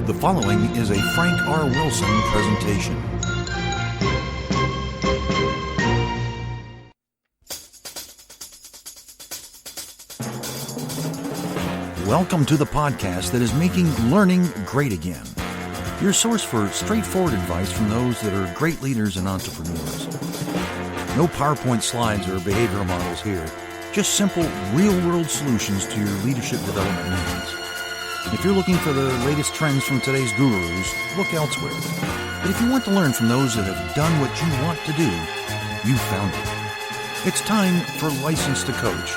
The following is a Frank R. Wilson presentation. Welcome to the podcast that is making learning great again. Your source for straightforward advice from those that are great leaders and entrepreneurs. No PowerPoint slides or behavioral models here. Just simple, real-world solutions to your leadership development needs. If you're looking for the latest trends from today's gurus, look elsewhere. But if you want to learn from those that have done what you want to do, you found it. It's time for License to Coach.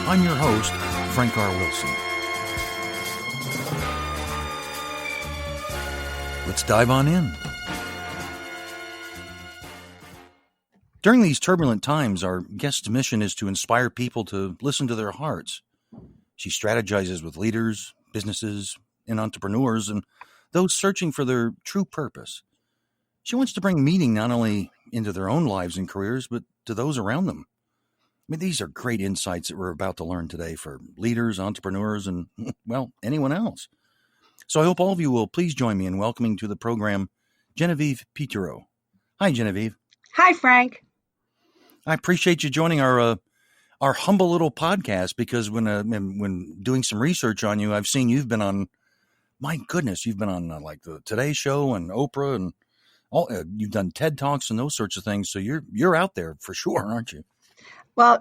I'm your host, Frank R. Wilson. Let's dive on in. During these turbulent times, our guest's mission is to inspire people to listen to their hearts. She strategizes with leaders, businesses, and entrepreneurs, and those searching for their true purpose. She wants to bring meaning not only into their own lives and careers, but to those around them. I mean, these are great insights that we're about to learn today for leaders, entrepreneurs, and, well, anyone else. So I hope all of you will please join me in welcoming to the program Genevieve Petero. Hi, Genevieve. Hi, Frank. I appreciate you joining our humble little podcast, because when doing some research on you, I've seen you've been on, my goodness, you've been on like the Today Show and Oprah and all. You've done TED Talks and those sorts of things. So you're out there for sure, aren't you? Well,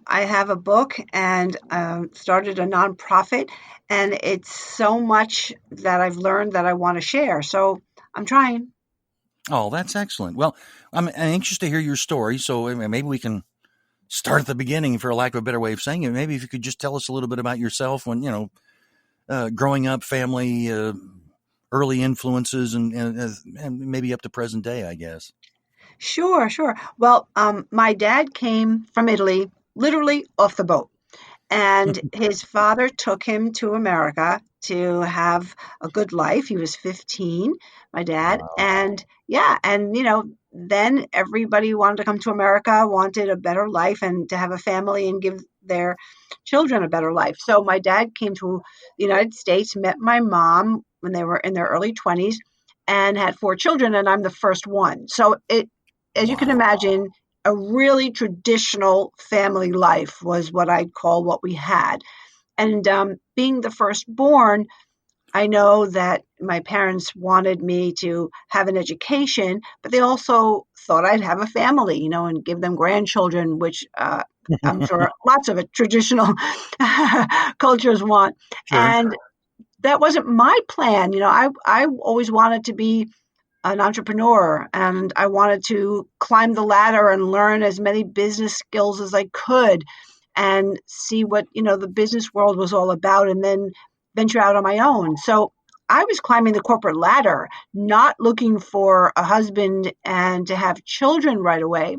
I have a book and started a nonprofit, and it's so much that I've learned that I want to share. So I'm trying. Oh, that's excellent. Well, I'm anxious to hear your story. So maybe we can start at the beginning, for lack of a better way of saying it. Maybe if you could just tell us a little bit about yourself when, growing up, family, early influences, and maybe up to present day, I guess. Sure. Well, my dad came from Italy, literally off the boat. And his father took him to America to have a good life. He was 15, my dad. Wow. And then everybody wanted to come to America, wanted a better life and to have a family and give their children a better life. So my dad came to the United States, met my mom when they were in their early 20s, and had 4 children, and I'm the first one. So as you can imagine, a really traditional family life was what I'd call what we had. And being the firstborn, I know that my parents wanted me to have an education, but they also thought I'd have a family, and give them grandchildren, which I'm sure lots of traditional cultures want. Sure. And that wasn't my plan. I always wanted to be an entrepreneur, and I wanted to climb the ladder and learn as many business skills as I could and see what, the business world was all about, and then venture out on my own. So I was climbing the corporate ladder, not looking for a husband and to have children right away.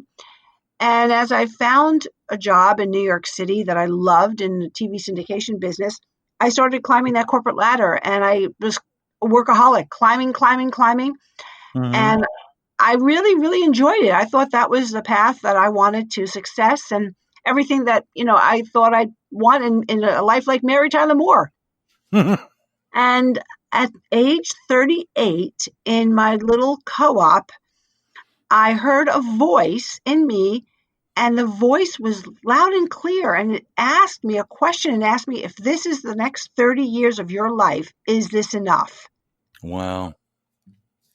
And as I found a job in New York City that I loved in the TV syndication business, I started climbing that corporate ladder, and I was a workaholic, climbing. Mm-hmm. And I really, really enjoyed it. I thought that was the path that I wanted to success, and everything that, I thought I'd want in a life like Mary Tyler Moore. And at age 38, in my little co-op, I heard a voice in me, and the voice was loud and clear. And it asked me a question and asked me, if this is the next 30 years of your life, is this enough? Wow.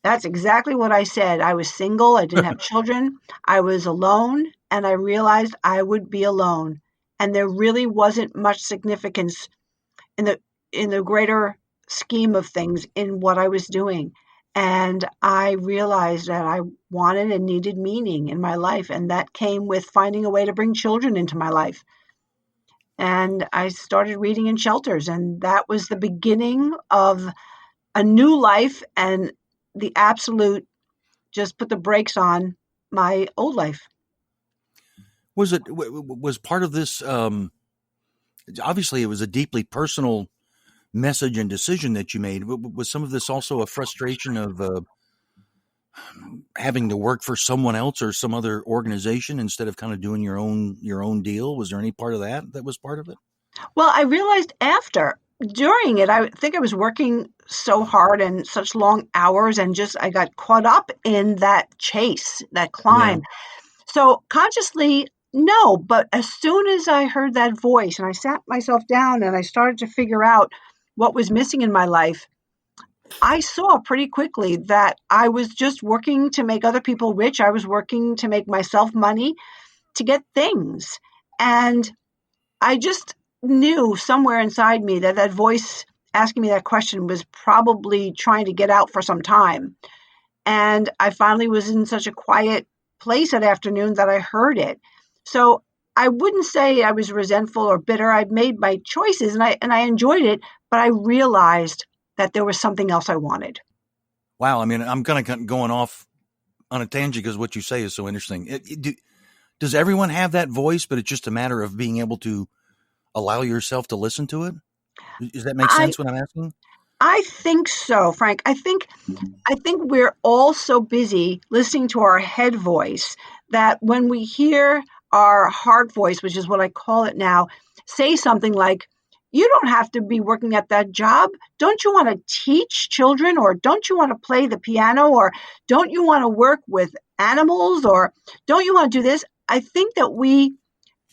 That's exactly what I said. I was single. I didn't have children. I was alone, and I realized I would be alone. And there really wasn't much significance in the greater scheme of things in what I was doing. And I realized that I wanted and needed meaning in my life. And that came with finding a way to bring children into my life. And I started reading in shelters. And that was the beginning of a new life, and the absolute just put the brakes on my old life. Was part of this, obviously it was a deeply personal message and decision that you made. Was some of this also a frustration of having to work for someone else or some other organization instead of kind of doing your own deal? Was there any part of that was part of it? Well, I realized after during it, I think I was working so hard and such long hours, and just I got caught up in that chase, that Yeah. climb. So consciously, no, but as soon as I heard that voice and I sat myself down and I started to figure out what was missing in my life, I saw pretty quickly that I was just working to make other people rich. I was working to make myself money to get things. And I just knew somewhere inside me that that voice asking me that question was probably trying to get out for some time. And I finally was in such a quiet place that afternoon that I heard it. So I wouldn't say I was resentful or bitter. I made my choices and I enjoyed it, but I realized that there was something else I wanted. Wow. I mean, I'm kind of going off on a tangent because what you say is so interesting. Does everyone have that voice, but it's just a matter of being able to allow yourself to listen to it? Does that make I sense what I'm asking? I think so, Frank. I think we're all so busy listening to our head voice that when we hear our heart voice, which is what I call it now, say something like, "You don't have to be working at that job. Don't you want to teach children? Or don't you want to play the piano? Or don't you want to work with animals? Or don't you want to do this?" I think that we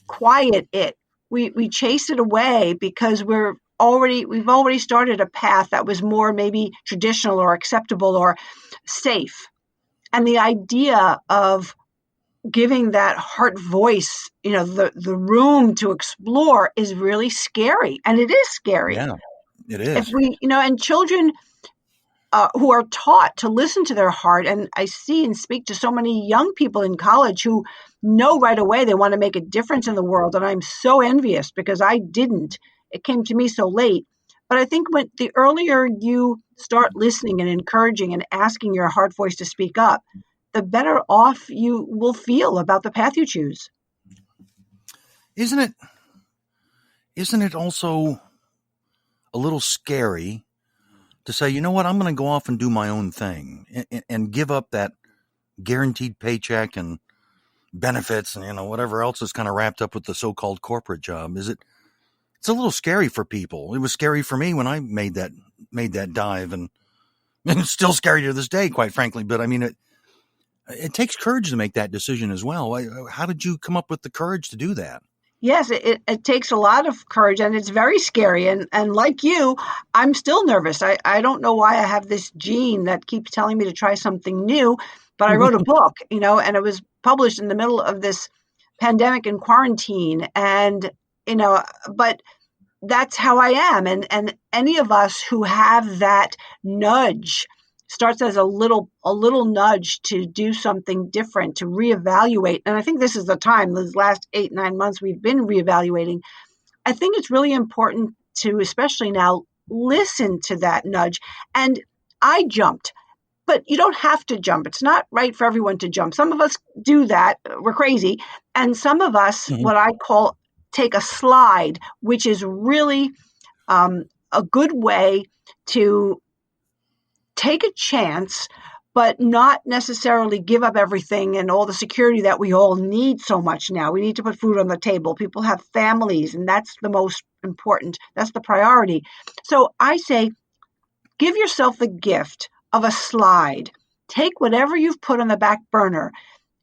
quiet it. We chase it away because we've already started a path that was more maybe traditional or acceptable or safe. And the idea of giving that heart voice, the room to explore is really scary. And it is scary. Yeah, it If is. and children who are taught to listen to their heart. And I see and speak to so many young people in college who know right away they want to make a difference in the world. And I'm so envious because I didn't. It came to me so late. But I think when the earlier you start listening and encouraging and asking your heart voice to speak up, the better off you will feel about the path you choose. Isn't it? Isn't it also a little scary to say, you know what, I'm going to go off and do my own thing and give up that guaranteed paycheck and benefits and whatever else is kind of wrapped up with the so-called corporate job? It's a little scary for people. It was scary for me when I made that dive, and it's still scary to this day, quite frankly. But I mean, it takes courage to make that decision as well. How did you come up with the courage to do that? Yes, it takes a lot of courage and it's very scary. And like you, I'm still nervous. I don't know why I have this gene that keeps telling me to try something new, but I wrote a book, and it was published in the middle of this pandemic and quarantine. And, you know, but that's how I am. And any of us who have that nudge starts as a little nudge to do something different, to reevaluate. And I think this is the time, these last 8, 9 months we've been reevaluating. I think it's really important to, especially now, listen to that nudge. And I jumped, but you don't have to jump. It's not right for everyone to jump. Some of us do that. We're crazy. And some of us, Mhm. what I call take a slide, which is really a good way to take a chance, but not necessarily give up everything and all the security that we all need so much now. We need to put food on the table. People have families, and that's the most important. That's the priority. So I say, give yourself the gift of a slide. Take whatever you've put on the back burner,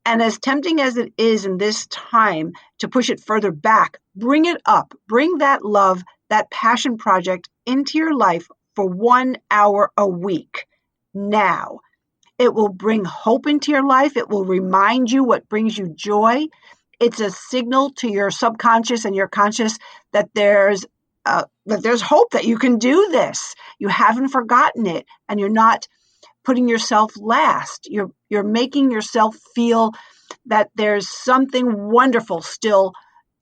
and as tempting as it is in this time to push it further back, bring it up. Bring that love, that passion project into your life for 1 hour a week now. It will bring hope into your life. It will remind you what brings you joy. It's a signal to your subconscious and your conscious that there's hope, that you can do this. You haven't forgotten it, and you're not putting yourself last. You're making yourself feel that there's something wonderful still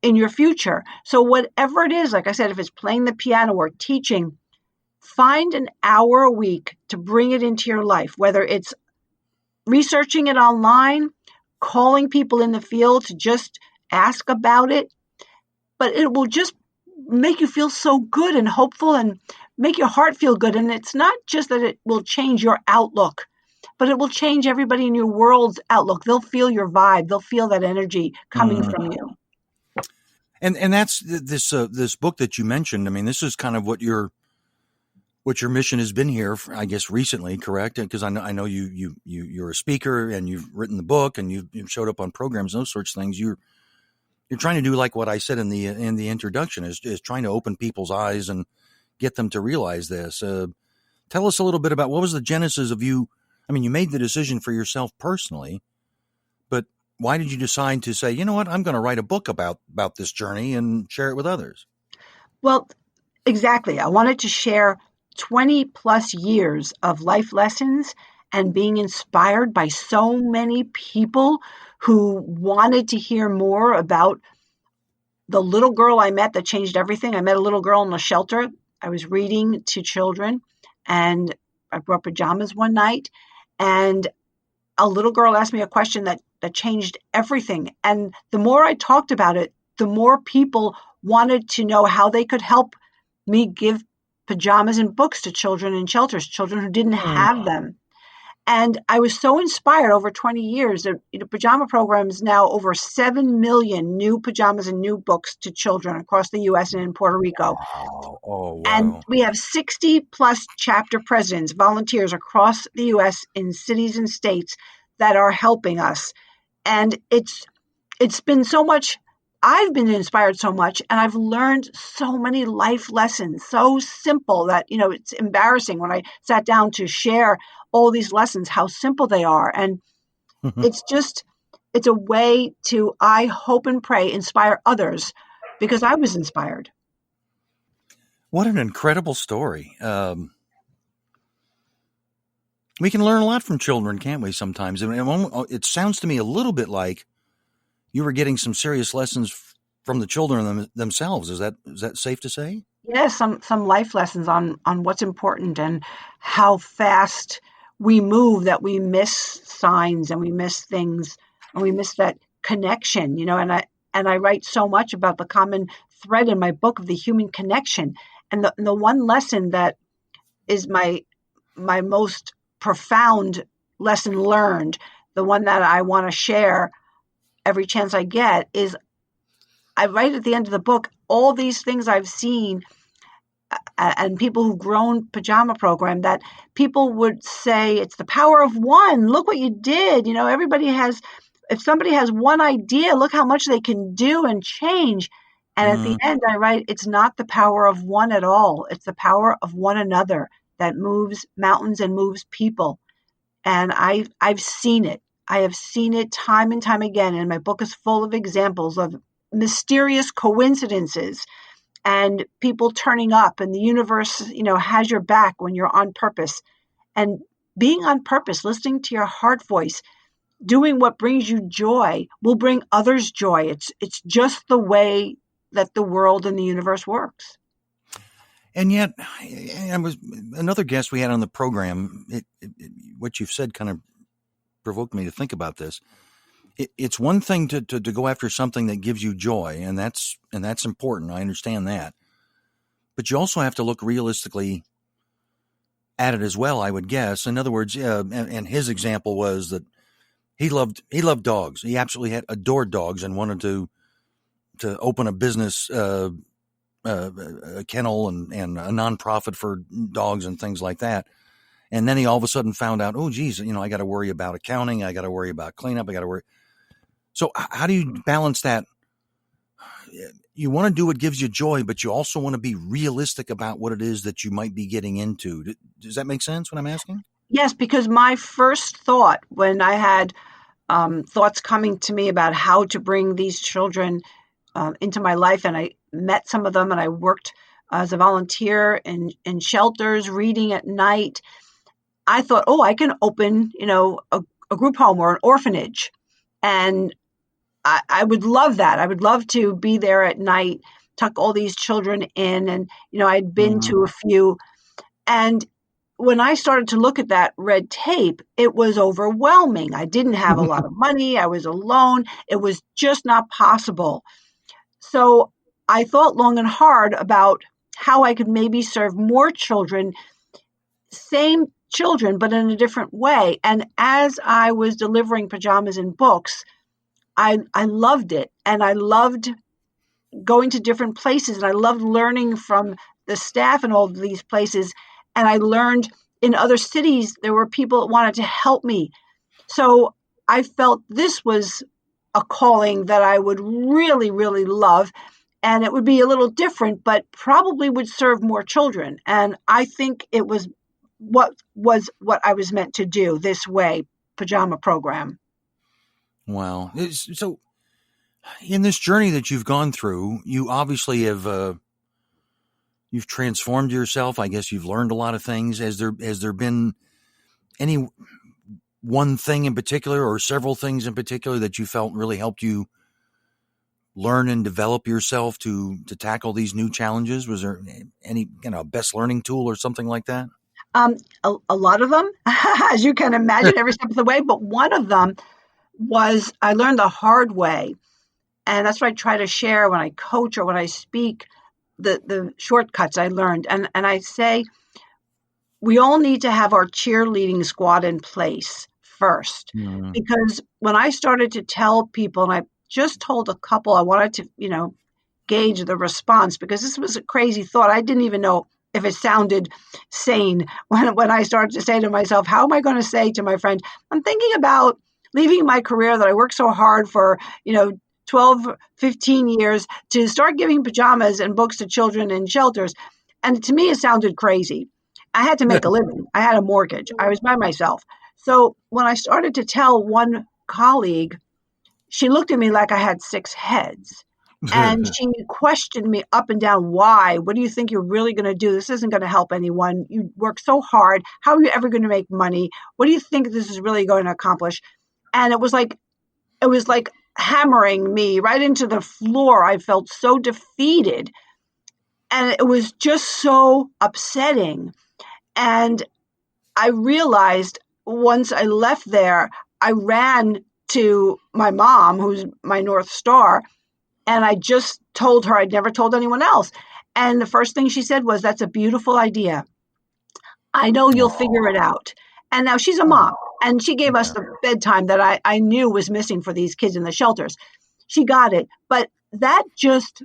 in your future. So whatever it is, like I said, if it's playing the piano or teaching, find an hour a week to bring it into your life, whether it's researching it online, calling people in the field to just ask about it, but it will just make you feel so good and hopeful and make your heart feel good. And it's not just that it will change your outlook, but it will change everybody in your world's outlook. They'll feel your vibe. They'll feel that energy coming Mm. from you. And that's this book that you mentioned. I mean, this is kind of what your mission has been here, for, I guess, recently, correct? Because I know you're a speaker and you've written the book and you've showed up on programs, those sorts of things. You're trying to do like what I said in the introduction is trying to open people's eyes and get them to realize this. Tell us a little bit about what was the genesis of you. I mean, you made the decision for yourself personally, but why did you decide to say, you know what, I'm going to write a book about this journey and share it with others? Well, exactly. I wanted to share 20 plus years of life lessons and being inspired by so many people who wanted to hear more about the little girl I met that changed everything. I met a little girl in a shelter. I was reading to children and I brought pajamas one night and a little girl asked me a question that changed everything. And the more I talked about it, the more people wanted to know how they could help me give pajamas and books to children in shelters, children who didn't have them. And I was so inspired over 20 years. The Pajama Program is now over 7 million new pajamas and new books to children across the U.S. and in Puerto Rico. Wow. Oh, wow. And we have 60 plus chapter presidents, volunteers across the U.S. in cities and states that are helping us. And it's been so much. I've been inspired so much, and I've learned so many life lessons, so simple that, it's embarrassing when I sat down to share all these lessons, how simple they are. And it's a way to, I hope and pray, inspire others because I was inspired. What an incredible story. We can learn a lot from children, can't we, sometimes? And it sounds to me a little bit like you were getting some serious lessons from the children themselves. Is that safe to say? Yes, some life lessons on what's important and how fast we move, that we miss signs and we miss things and we miss that connection, and I write so much about the common thread in my book of the human connection. And the one lesson that is my most profound lesson learned, the one that I want to share every chance I get, is I write at the end of the book all these things I've seen and people who've grown Pajama Program, that people would say, it's the power of one. Look what you did. If somebody has one idea, look how much they can do and change. And at the end, I write, it's not the power of one at all. It's the power of one another that moves mountains and moves people. And I've seen it. I have seen it time and time again. And my book is full of examples of mysterious coincidences and people turning up, and the universe, has your back when you're on purpose. And being on purpose, listening to your heart voice, doing what brings you joy will bring others joy. It's just the way that the world and the universe works. And yet, another guest we had on the program, what you've said kind of provoked me to think about this. It's one thing to go after something that gives you joy, and that's important. I understand that. But you also have to look realistically at it as well, I would guess. In other words, and his example was that he loved dogs. He absolutely adored dogs and wanted to open a business, a kennel and a nonprofit for dogs and things like that. And then he all of a sudden found out, oh, geez, I got to worry about accounting. I got to worry about cleanup. I got to worry. So how do you balance that? You want to do what gives you joy, but you also want to be realistic about what it is that you might be getting into. Does that make sense, what I'm asking? Yes, because my first thought when I had thoughts coming to me about how to bring these children into my life, and I met some of them, and I worked as a volunteer in shelters, reading at night, I thought, I can open, a group home or an orphanage. And I would love that. I would love to be there at night, tuck all these children in. And, I'd been to a few. And when I started to look at that red tape, it was overwhelming. I didn't have a lot of money. I was alone. It was just not possible. So I thought long and hard about how I could maybe serve more children, same children, but in a different way. And as I was delivering pajamas and books, I loved it. And I loved going to different places, and I loved learning from the staff in all of these places. And I learned in other cities, there were people that wanted to help me. So I felt this was a calling that I would really, really love. And it would be a little different, but probably would serve more children. And I think it was what I was meant to do this way, Pajama Program. Wow. So in this journey that you've gone through, you obviously have you've transformed yourself. I guess you've learned a lot of things. Has there been any one thing in particular or several things in particular that you felt really helped you learn and develop yourself to tackle these new challenges? Was there any best learning tool or something like that? A lot of them, as you can imagine, every step of the way. But one of them was I learned the hard way. And that's what I try to share when I coach or when I speak, the shortcuts I learned. And I say, we all need to have our cheerleading squad in place first. Mm-hmm. Because when I started to tell people, and I just told a couple, I wanted to, gauge the response, because this was a crazy thought. I didn't even know if it sounded sane when I started to say to myself, how am I going to say to my friend, I'm thinking about leaving my career that I worked so hard for, 12, 15 years to start giving pajamas and books to children in shelters. And to me, it sounded crazy. I had to make a living. I had a mortgage. I was by myself. So when I started to tell one colleague, she looked at me like I had 6 heads. And she questioned me up and down. Why? What do you think you're really going to do? This isn't going to help anyone. You work so hard. How are you ever going to make money? What do you think this is really going to accomplish? And it was like hammering me right into the floor. I felt so defeated. And it was just so upsetting. And I realized once I left there, I ran to my mom, who's my North Star, and I just told her. I'd never told anyone else. And the first thing she said was, that's a beautiful idea. I know you'll figure it out. And now she's a mom, and she gave us the bedtime that I knew was missing for these kids in the shelters. She got it. But that just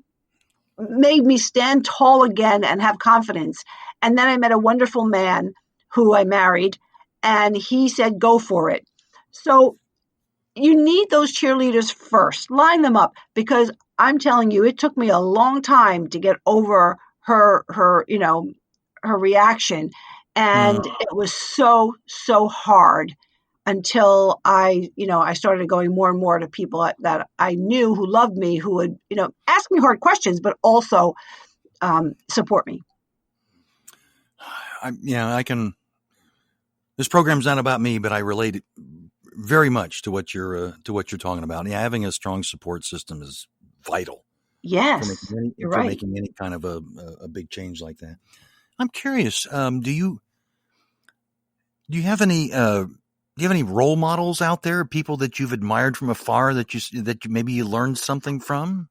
made me stand tall again and have confidence. And then I met a wonderful man who I married, and he said, go for it. So you need those cheerleaders first. Line them up, because I'm telling you, it took me a long time to get over her reaction. And it was so, so hard until I started going more and more to people that I knew who loved me, who would, ask me hard questions, but also support me. I can. This program's not about me, but I relate very much to what you're talking about. Yeah, having a strong support system is vital. Yes, for making any kind of a big change like that. I'm curious. Do you have any role models out there? People that you've admired from afar that you maybe you learned something from?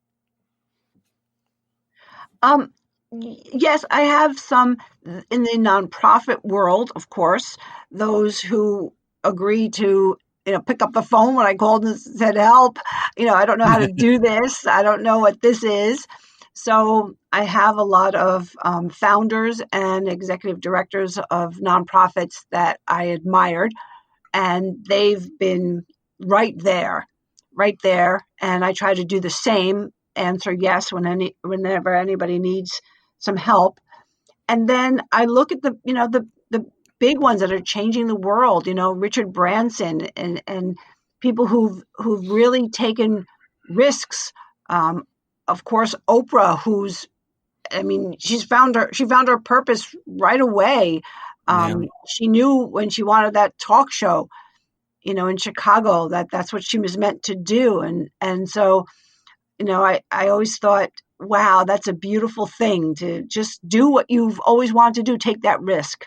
Yes, I have some in the nonprofit world, of course, those who agree to, pick up the phone when I called and said, help, I don't know how to do this. I don't know what this is. So I have a lot of founders and executive directors of nonprofits that I admired, and they've been right there. And I try to do the same, answer yes whenever anybody needs some help. And then I look at the big ones that are changing the world, Richard Branson and people who've really taken risks. Of course, Oprah, she found her purpose right away. She knew when she wanted that talk show, in Chicago, that's what she was meant to do. And so, I always thought, wow, that's a beautiful thing to just do what you've always wanted to do, take that risk.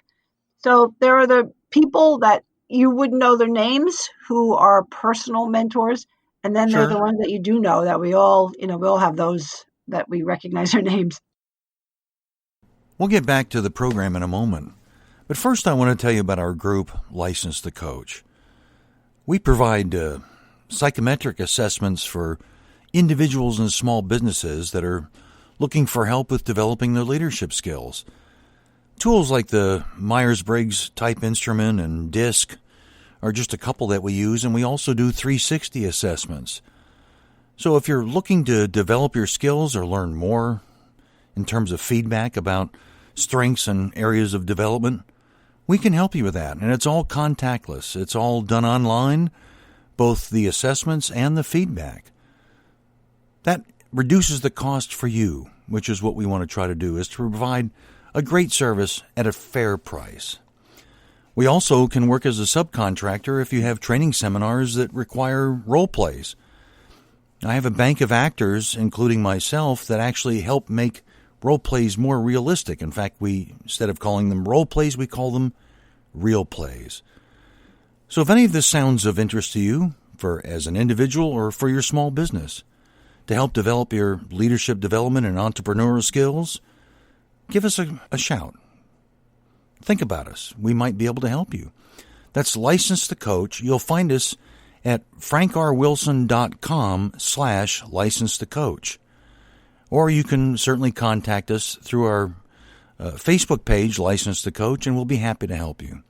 So there are the people that you wouldn't know their names who are personal mentors. And then there are the ones that you do know that we all have those that we recognize their names. We'll get back to the program in a moment. But first, I want to tell you about our group, License to Coach. We provide psychometric assessments for individuals and small businesses that are looking for help with developing their leadership skills. Tools like the Myers-Briggs type instrument and DISC are just a couple that we use, and we also do 360 assessments. So if you're looking to develop your skills or learn more in terms of feedback about strengths and areas of development, we can help you with that. And it's all contactless. It's all done online, both the assessments and the feedback. That reduces the cost for you, which is what we want to try to do, is to provide a great service at a fair price. We also can work as a subcontractor if you have training seminars that require role plays. I have a bank of actors, including myself, that actually help make role plays more realistic. In fact, instead of calling them role plays, we call them real plays. So if any of this sounds of interest to you, as an individual or for your small business, to help develop your leadership development and entrepreneurial skills, give us a shout. Think about us. We might be able to help you. That's License to Coach. You'll find us at frankrwilson.com/license to coach. Or you can certainly contact us through our Facebook page, License to Coach, and we'll be happy to help you.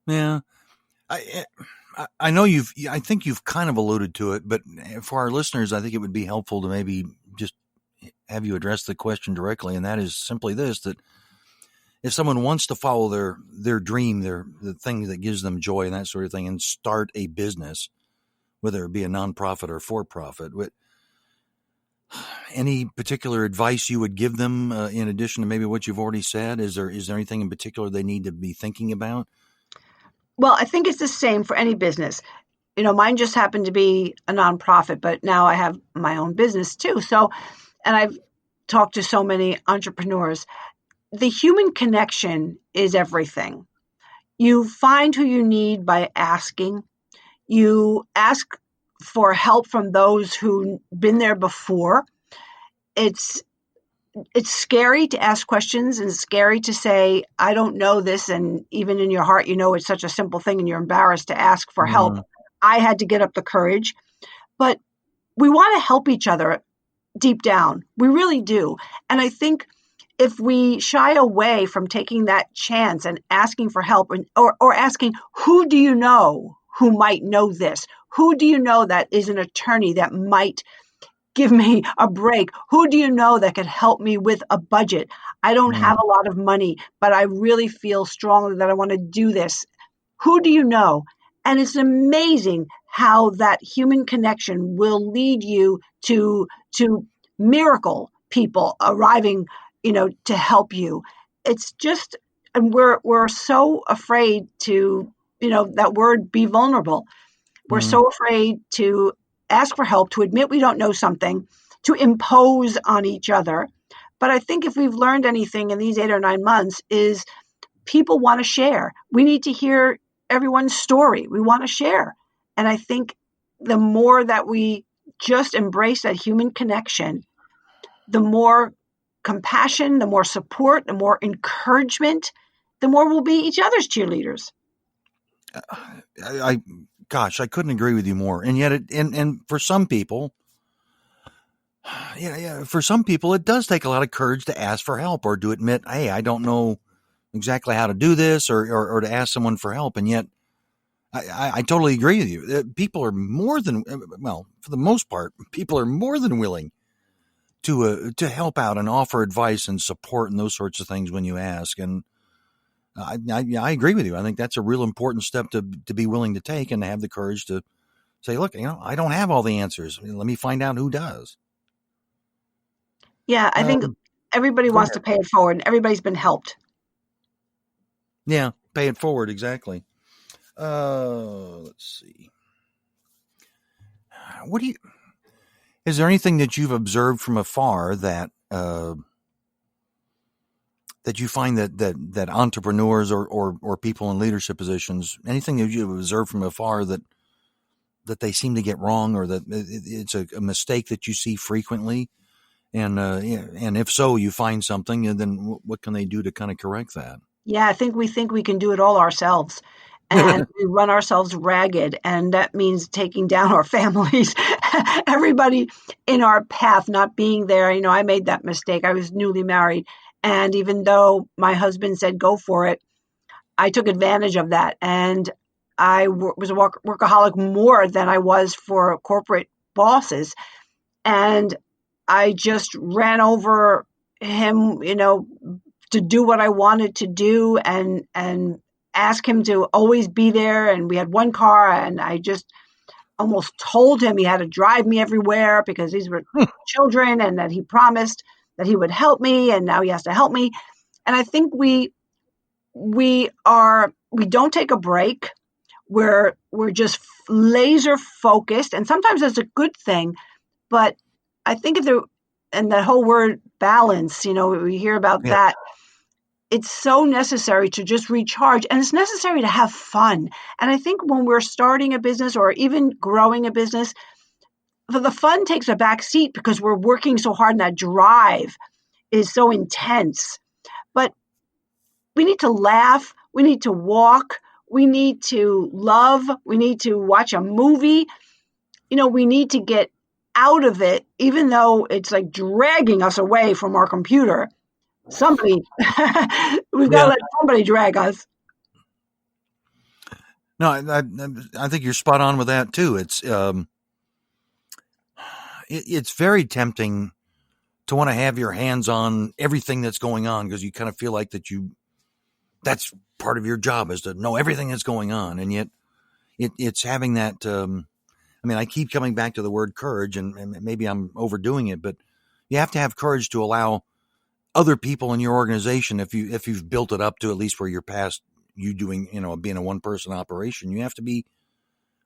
Yeah, I know I think you've kind of alluded to it, but for our listeners, I think it would be helpful to maybe just have you address the question directly, and that is simply this: that if someone wants to follow their dream, the thing that gives them joy and that sort of thing, and start a business, whether it be a nonprofit or for-profit, any particular advice you would give them in addition to maybe what you've already said? Is there anything in particular they need to be thinking about? Well, I think it's the same for any business. Mine just happened to be a nonprofit, but now I have my own business too. So, and I've talked to so many entrepreneurs. The human connection is everything. You find who you need by asking. You ask for help from those who've been there before. It's scary to ask questions and scary to say, I don't know this. And even in your heart, it's such a simple thing and you're embarrassed to ask for help. I had to get up the courage, but we want to help each other deep down. We really do. And I think if we shy away from taking that chance and asking for help or asking, who do you know who might know this? Who do you know that is an attorney that might give me a break? Who do you know that could help me with a budget? I don't have a lot of money, but I really feel strongly that I want to do this. Who do you know? And it's amazing how that human connection will lead you to miracle people arriving, to help you. It's just, and we're so afraid to, that word, be vulnerable. We're so afraid to ask for help, to admit we don't know something, to impose on each other. But I think if we've learned anything in these 8 or 9 months is people want to share. We need to hear everyone's story. We want to share. And I think the more that we just embrace that human connection, the more compassion, the more support, the more encouragement, the more we'll be each other's cheerleaders. Gosh, I couldn't agree with you more. And yet, and for some people, for some people, it does take a lot of courage to ask for help or to admit, hey, I don't know exactly how to do this, or to ask someone for help. And yet, I totally agree with you. People are more than, well, for the most part, people are more than willing to help out and offer advice and support and those sorts of things when you ask. And I agree with you. I think that's a real important step to be willing to take and to have the courage to say, look, I don't have all the answers. Let me find out who does. Yeah, I think everybody wants to pay it forward, and everybody's been helped. Yeah, pay it forward, exactly. Let's see. what do you? Is there anything that you've observed from afar that you find that entrepreneurs or people in leadership positions, anything that you've observed from afar that they seem to get wrong, or that it's a mistake that you see frequently? And if so, you find something, and then what can they do to kind of correct that? Yeah, I think we can do it all ourselves. And we run ourselves ragged, and that means taking down our families, everybody in our path not being there. I made that mistake. I was newly married, and even though my husband said go for it, I took advantage of that, and was a workaholic more than I was for corporate bosses, and I just ran over him, to do what I wanted to do, and ask him to always be there. And we had one car, and I just almost told him he had to drive me everywhere because these were children, and that he promised that he would help me, and now he has to help me. And I think we don't take a break. We're just laser focused, and sometimes that's a good thing. But I think and that whole word balance, we hear about Yeah. that. It's so necessary to just recharge, and it's necessary to have fun. And I think when we're starting a business or even growing a business, the fun takes a back seat because we're working so hard, and that drive is so intense. But we need to laugh, we need to walk, we need to love, we need to watch a movie. We need to get out of it, even though it's like dragging us away from our computer. Somebody, we've got to Yeah. let somebody drag us. No, I think you're spot on with that too. It's very tempting to want to have your hands on everything that's going on, because you kind of feel like that's part of your job, is to know everything that's going on. And yet it's having that, I keep coming back to the word courage, and maybe I'm overdoing it, but you have to have courage to allow other people in your organization, if you've built it up to at least where you're past you doing, being a one person operation, you have to be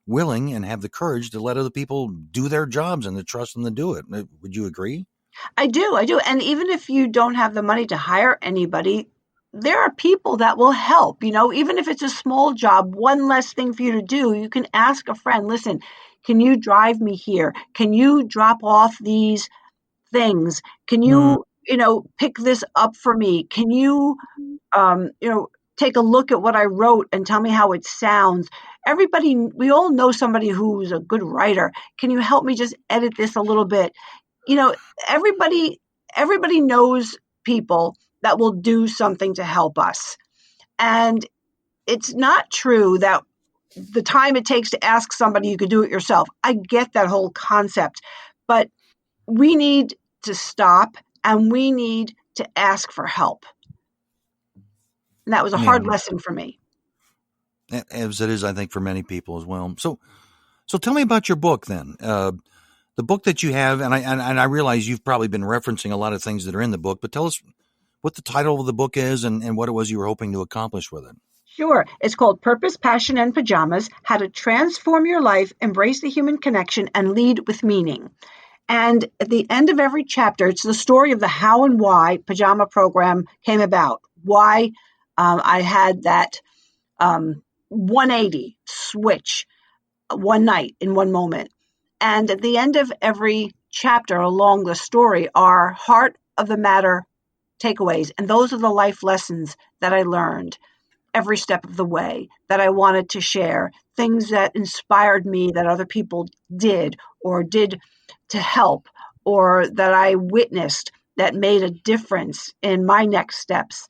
willing and have the courage to let other people do their jobs and to trust them to do it. Would you agree? I do. And even if you don't have the money to hire anybody, there are people that will help. Even if it's a small job, one less thing for you to do, you can ask a friend, listen, can you drive me here? Can you drop off these things? Can Mm. you, pick this up for me? Can you, take a look at what I wrote and tell me how it sounds? We all know somebody who's a good writer. Can you help me just edit this a little bit? You know, everybody knows people that will do something to help us. And it's not true that the time it takes to ask somebody, you could do it yourself. I get that whole concept, but we need to stop and we need to ask for help. And that was a Yeah, hard lesson for me. as it is, I think, for many people as well. So tell me about your book then. The book that you have, and I realize you've probably been referencing a lot of things that are in the book, but tell us what the title of the book is and what it was you were hoping to accomplish with it. Sure. It's called Purpose, Passion, and Pajamas: How to Transform Your Life, Embrace the Human Connection, and Lead with Meaning. And at the end of every chapter, it's the story of the how and why Pajama Program came about, why I had that 180 switch one night in one moment. And at the end of every chapter along the story are heart of the matter takeaways. And those are the life lessons that I learned every step of the way, that I wanted to share, things that inspired me that other people did or did to help, or that I witnessed that made a difference in my next steps.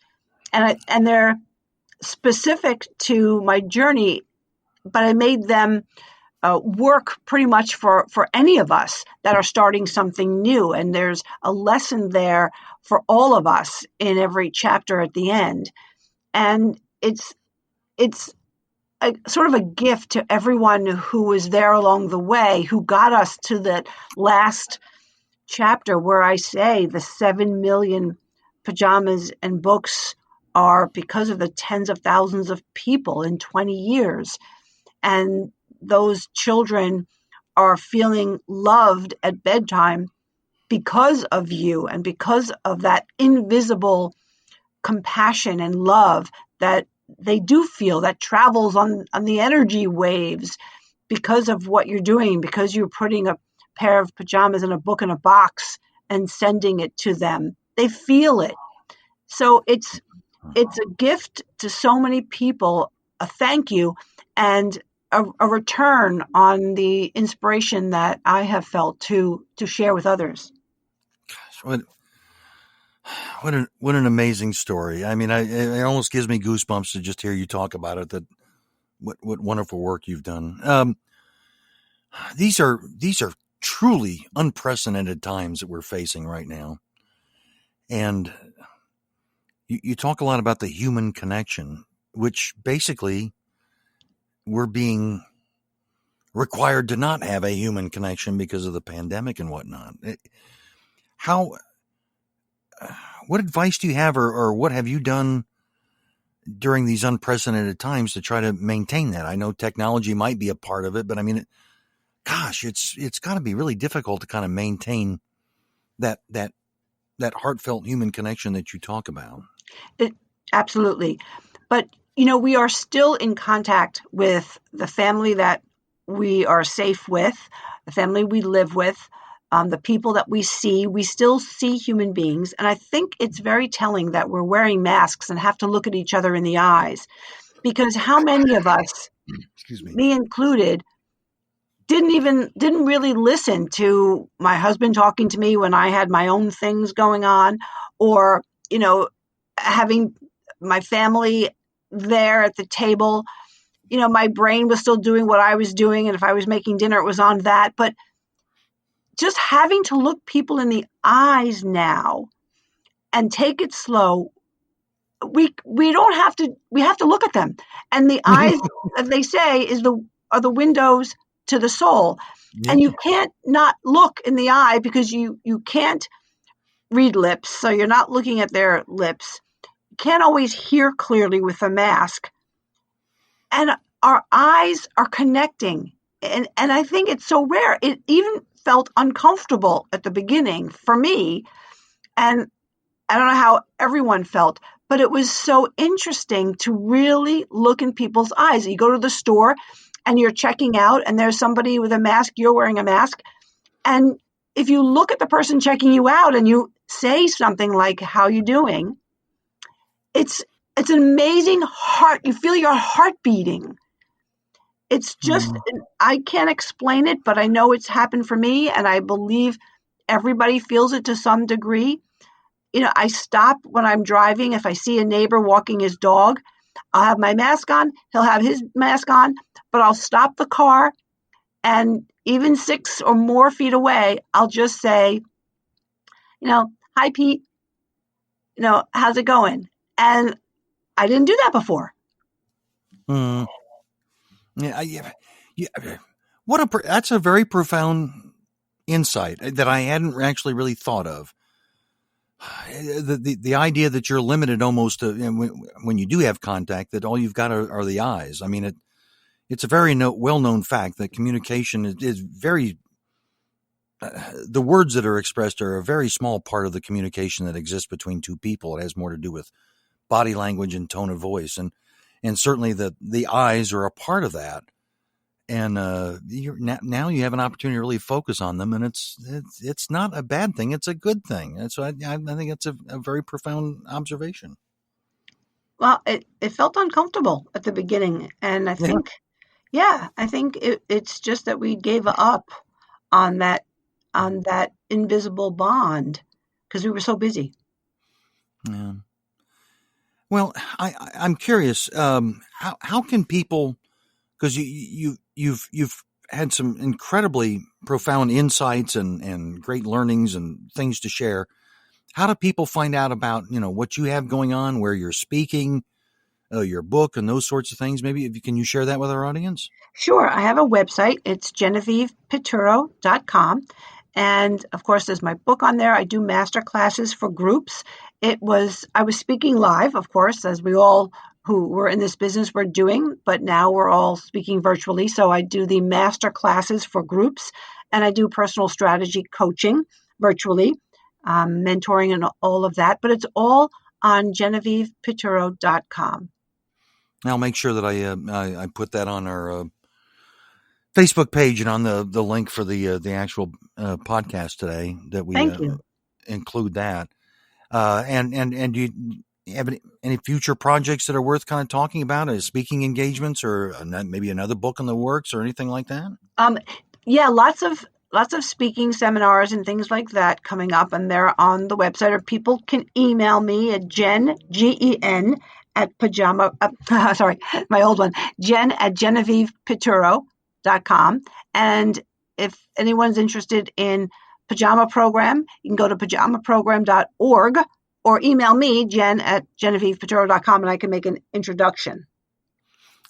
And they're specific to my journey, but I made them work pretty much for any of us that are starting something new. And there's a lesson there for all of us in every chapter at the end. And it's a sort of a gift to everyone who was there along the way, who got us to that last chapter where I say the 7 million pajamas and books are because of the tens of thousands of people in 20 years. And those children are feeling loved at bedtime because of you and because of that invisible compassion and love that they do feel that travels on the energy waves because of what you're doing, because you're putting a pair of pajamas and a book in a box and sending it to them. They feel it. So it's a gift to so many people, a thank you, and a return on the inspiration that I have felt to share with others. What an amazing story. I mean, it almost gives me goosebumps to just hear you talk about it. That what wonderful work you've done. These are truly unprecedented times that we're facing right now, and you talk a lot about the human connection, which basically we're being required to not have a human connection because of the pandemic and whatnot. How? What advice do you have, or what have you done during these unprecedented times to try to maintain that? I know technology might be a part of it, but I mean, gosh, it's got to be really difficult to kind of maintain that heartfelt human connection that you talk about. Absolutely. But, we are still in contact with the family that we are safe with, the family we live with, the people that we see. We still see human beings. And I think it's very telling that we're wearing masks and have to look at each other in the eyes. Because how many of us, Excuse me. me included, didn't really listen to my husband talking to me when I had my own things going on, or, having my family there at the table. My brain was still doing what I was doing, and if I was making dinner, it was on that. But just having to look people in the eyes now and take it slow, we don't have to. We have to look at them, and the eyes, as they say, are the windows to the soul. Yeah. And you can't not look in the eye because you can't read lips, so you're not looking at their lips. You can't always hear clearly with a mask. And our eyes are connecting. And I think it's so rare. It even felt uncomfortable at the beginning for me. And I don't know how everyone felt, but it was so interesting to really look in people's eyes. You go to the store and you're checking out, and there's somebody with a mask, you're wearing a mask. And if you look at the person checking you out and you say something like, "How you doing?" It's an amazing heart. You feel your heart beating. It's just, I can't explain it, but I know it's happened for me, and I believe everybody feels it to some degree. I stop when I'm driving. If I see a neighbor walking his dog, I'll have my mask on. He'll have his mask on, but I'll stop the car, and even 6 or more feet away, I'll just say, "Hi, Pete. How's it going?" And I didn't do that before. Yeah. That's a very profound insight that I hadn't actually really thought of. The idea that you're limited almost to, when you do have contact, that all you've got are the eyes. I mean, it's a very well-known fact that communication is very, the words that are expressed are a very small part of the communication that exists between two people. It has more to do with body language and tone of voice. And certainly the eyes are a part of that. And now you have an opportunity to really focus on them, and it's not a bad thing; it's a good thing. And so I think it's a very profound observation. Well, it felt uncomfortable at the beginning, and I think, I think it's just that we gave up on that invisible bond because we were so busy. Yeah. Well, I'm curious. How can people? Because you've had some incredibly profound insights and great learnings and things to share. How do people find out about what you have going on, where you're speaking, your book, and those sorts of things? Maybe can you share that with our audience? Sure. I have a website. It's GenevievePituro.com. And of course, there's my book on there. I do master classes for groups. I was speaking live, of course, as we all who were in this business were doing, but now we're all speaking virtually. So I do the master classes for groups, and I do personal strategy coaching virtually, mentoring and all of that. But it's all on GenevievePituro.com. I'll make sure that I put that on our Facebook page and on the link for the actual podcast today, that we Thank you. include that. And do you have any future projects that are worth kind of talking about, as speaking engagements, or maybe another book in the works, or anything like that? Yeah, lots of speaking seminars and things like that coming up, and they're on the website, or people can email me at Jen, Gen, at pajama, sorry, my old one, Jen at GenevievePituro.com. And if anyone's interested in Pajama Program, you can go to pajamaprogram.org or email me, Jen at GenevievePituro.com, and I can make an introduction.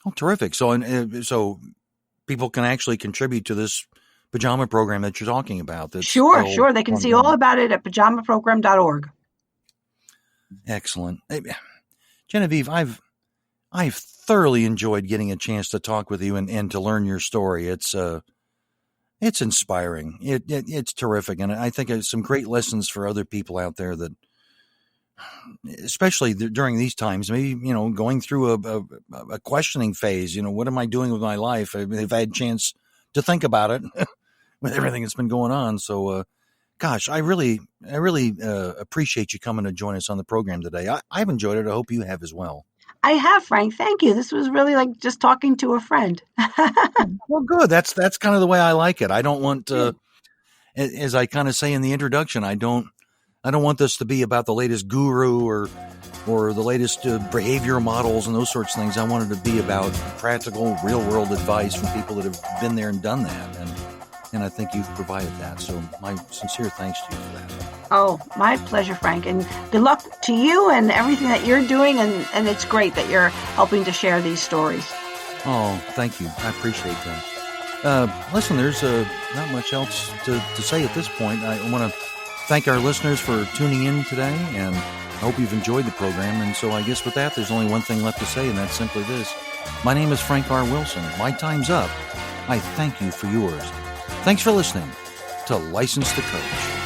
Oh, terrific. So people can actually contribute to this Pajama Program that you're talking about. Sure. They can see all about it at pajamaprogram.org. Excellent. Hey, Genevieve, I've thoroughly enjoyed getting a chance to talk with you and to learn your story. It's inspiring. It's terrific. And I think it's some great lessons for other people out there, that, especially during these times, maybe, going through a questioning phase, what am I doing with my life? They've had a chance to think about it with everything that's been going on. So, gosh, I really appreciate you coming to join us on the program today. I've enjoyed it. I hope you have as well. I have, Frank. Thank you. This was really like just talking to a friend. Well, good. That's kind of the way I like it. I don't want to, as I kind of say in the introduction, I don't want this to be about the latest guru or the latest behavior models and those sorts of things. I want it to be about practical, real world advice from people that have been there and done that. And I think you've provided that. So my sincere thanks to you for that. Oh, my pleasure, Frank. And good luck to you and everything that you're doing. And it's great that you're helping to share these stories. Oh, thank you. I appreciate that. Listen, there's not much else to say at this point. I want to thank our listeners for tuning in today, and I hope you've enjoyed the program. And so I guess with that, there's only one thing left to say, and that's simply this. My name is Frank R. Wilson. My time's up. I thank you for yours. Thanks for listening to License to Coach.